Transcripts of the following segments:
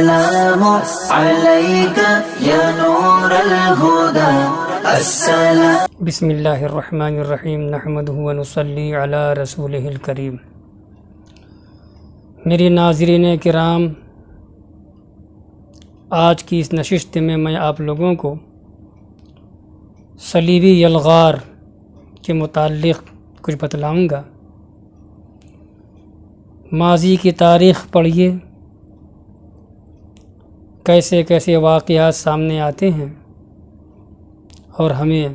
السلام عليك يا نور الهدى السلام بسم اللہ الرحمن الرحیم نحمدہ ونصلی علی رسولہ الکریم۔ میری ناظرین کرام، آج کی اس نشست میں میں آپ لوگوں کو صلیبی یلغار کے متعلق کچھ بتلاؤں گا۔ ماضی کی تاریخ پڑھیے، کیسے کیسے واقعات سامنے آتے ہیں اور ہمیں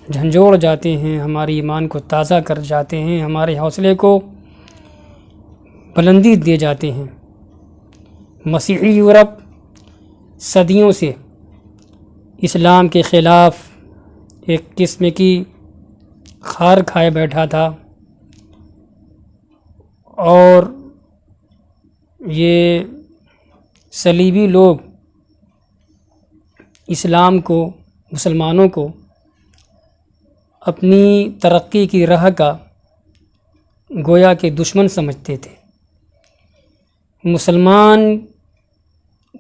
جھنجھوڑ جاتے ہیں، ہماری ایمان کو تازہ کر جاتے ہیں، ہمارے حوصلے کو بلندی دے جاتے ہیں۔ مسیحی یورپ صدیوں سے اسلام کے خلاف ایک قسم کی خار کھائے بیٹھا تھا، اور یہ صلیبی لوگ اسلام کو، مسلمانوں کو اپنی ترقی کی راہ کا گویا کہ دشمن سمجھتے تھے۔ مسلمان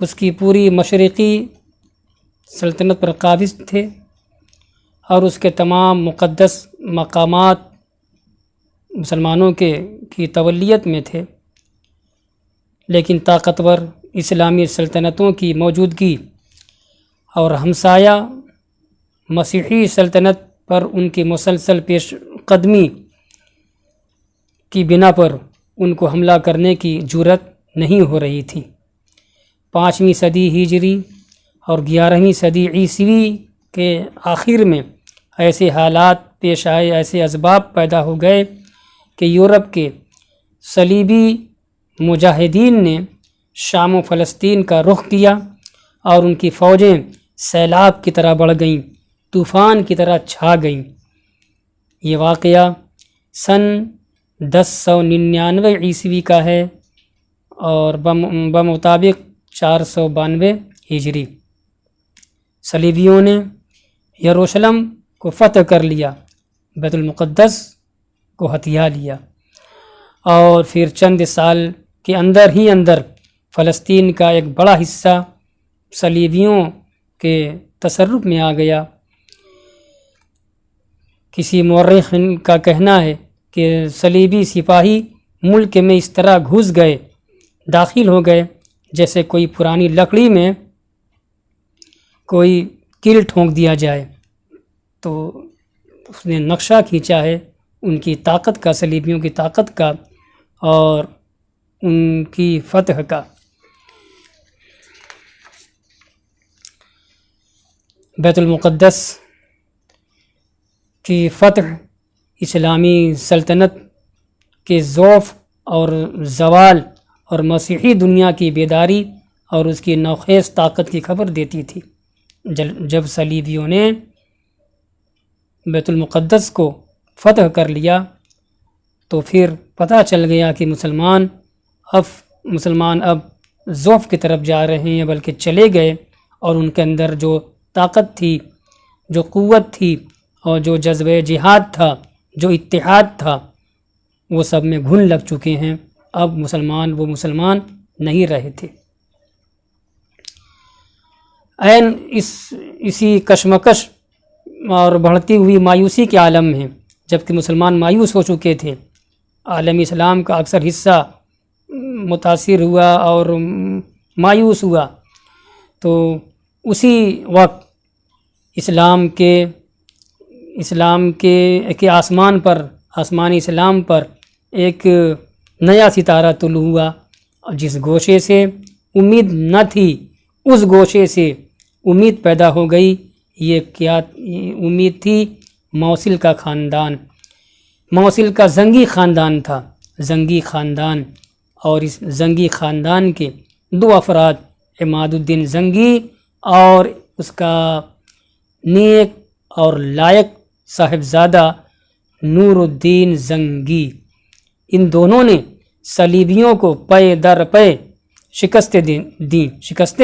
اس کی پوری مشرقی سلطنت پر قابض تھے اور اس کے تمام مقدس مقامات مسلمانوں کی تولیت میں تھے، لیکن طاقتور اسلامی سلطنتوں کی موجودگی اور ہمسایہ مسیحی سلطنت پر ان کی مسلسل پیش قدمی کی بنا پر ان کو حملہ کرنے کی جرأت نہیں ہو رہی تھی۔ 5ویں صدی ہجری اور 11ویں صدی عیسوی کے آخر میں ایسے حالات پیش آئے، ایسے اسباب پیدا ہو گئے کہ یورپ کے صلیبی مجاہدین نے شام و فلسطین کا رخ کیا اور ان کی فوجیں سیلاب کی طرح بڑھ گئیں، طوفان کی طرح چھا گئیں۔ یہ واقعہ سن 1099 عیسوی کا ہے اور بمطابق 492 ہجری۔ صلیبیوں نے یروشلم کو فتح کر لیا، بیت المقدس کو ہتھیا لیا، اور پھر چند سال کے اندر ہی اندر فلسطین کا ایک بڑا حصہ صلیبیوں کے تصرف میں آ گیا۔ کسی مورخ کا کہنا ہے کہ صلیبی سپاہی ملک میں اس طرح گھس گئے، داخل ہو گئے، جیسے کوئی پرانی لکڑی میں کوئی کیل ٹھونک دیا جائے۔ تو اس نے نقشہ کھینچا ہے ان کی طاقت کا، صلیبیوں کی طاقت کا اور ان کی فتح کا۔ بیت المقدس کی فتح اسلامی سلطنت کے ضعف اور زوال اور مسیحی دنیا کی بیداری اور اس کی نوخیز طاقت کی خبر دیتی تھی۔ جب صلیبیوں نے بیت المقدس کو فتح کر لیا تو پھر پتہ چل گیا کہ مسلمان اب ضعف کی طرف جا رہے ہیں، بلکہ چلے گئے، اور ان کے اندر جو طاقت تھی، جو قوت تھی اور جو جذبہ جہاد تھا، جو اتحاد تھا، وہ سب میں گھن لگ چکے ہیں۔ اب وہ مسلمان نہیں رہے تھے۔ اسی کشمکش اور بڑھتی ہوئی مایوسی کے عالم میں جبکہ مسلمان مایوس ہو چکے تھے، عالم اسلام کا اکثر حصہ متاثر ہوا اور مایوس ہوا، تو اسی وقت اسلام کے آسمانی اسلام پر ایک نیا ستارہ طلوع ہوا، اور جس گوشے سے امید نہ تھی اس گوشے سے امید پیدا ہو گئی۔ یہ کیا امید تھی؟ موصل کا خاندان، موصل کا زنگی خاندان تھا، زنگی خاندان، اور اس زنگی خاندان کے 2 افراد، عماد الدین زنگی اور اس کا نیک اور لائق صاحبزادہ نور الدین زنگی، ان دونوں نے صلیبیوں کو پے در پے شکستیں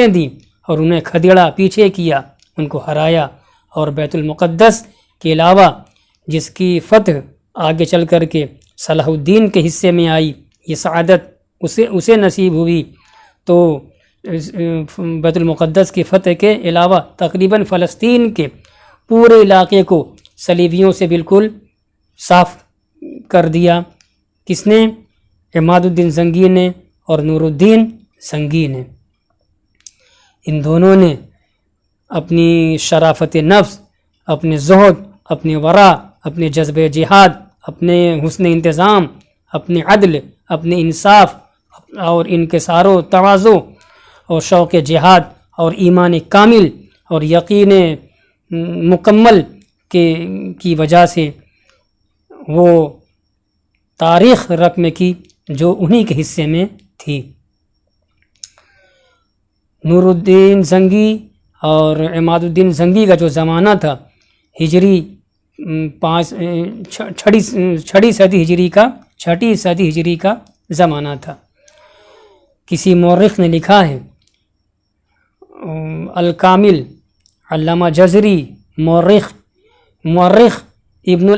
دیں اور انہیں کھدیڑا پیچھے کیا، ان کو ہرایا، اور بیت المقدس کے علاوہ جس کی فتح آگے چل کر کے صلاح الدین کے حصے میں آئی، یہ سعادت اسے نصیب ہوئی، تو بیت المقدس کی فتح کے علاوہ تقریباً فلسطین کے پورے علاقے کو صلیبیوں سے بالکل صاف کر دیا۔ کس نے؟ عماد الدین زنگی نے اور نور الدین زنگی نے۔ ان دونوں نے اپنی شرافت نفس، اپنے زہد، اپنے ورع، اپنے جذبہ جہاد، اپنے حسن انتظام، اپنے عدل، اپنے انصاف اور انکسار و تواضع اور شوق جہاد اور ایمان کامل اور یقین مکمل کی وجہ سے وہ تاریخ رقم کی جو انہی کے حصے میں تھی۔ نور الدین زنگی اور عماد الدین زنگی کا جو زمانہ تھا ہجری چھٹی صدی ہجری کا زمانہ تھا۔ کسی مورخ نے لکھا ہے، الکامل علامہ جزری مورخ ابن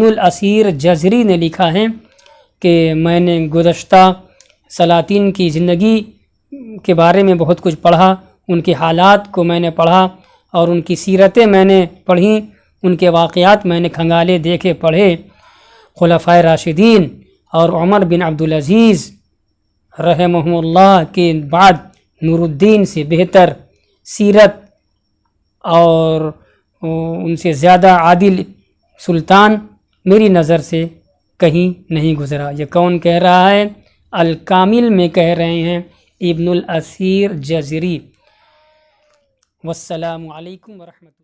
الاسیر جزری نے لکھا ہے کہ میں نے گزشتہ سلاطین کی زندگی کے بارے میں بہت کچھ پڑھا، ان کے حالات کو میں نے پڑھا اور ان کی سیرتیں میں نے پڑھیں، ان کے واقعات میں نے کھنگالے دیکھے پڑھے۔ خلفائے راشدین اور عمر بن عبدالعزیز رحمہ اللہ کے بعد نور الدین سے بہتر سیرت اور ان سے زیادہ عادل سلطان میری نظر سے کہیں نہیں گزرا۔ یہ کون کہہ رہا ہے؟ الکامل میں کہہ رہے ہیں ابن الاسیر جزری۔ والسلام علیکم ورحمۃ اللہ۔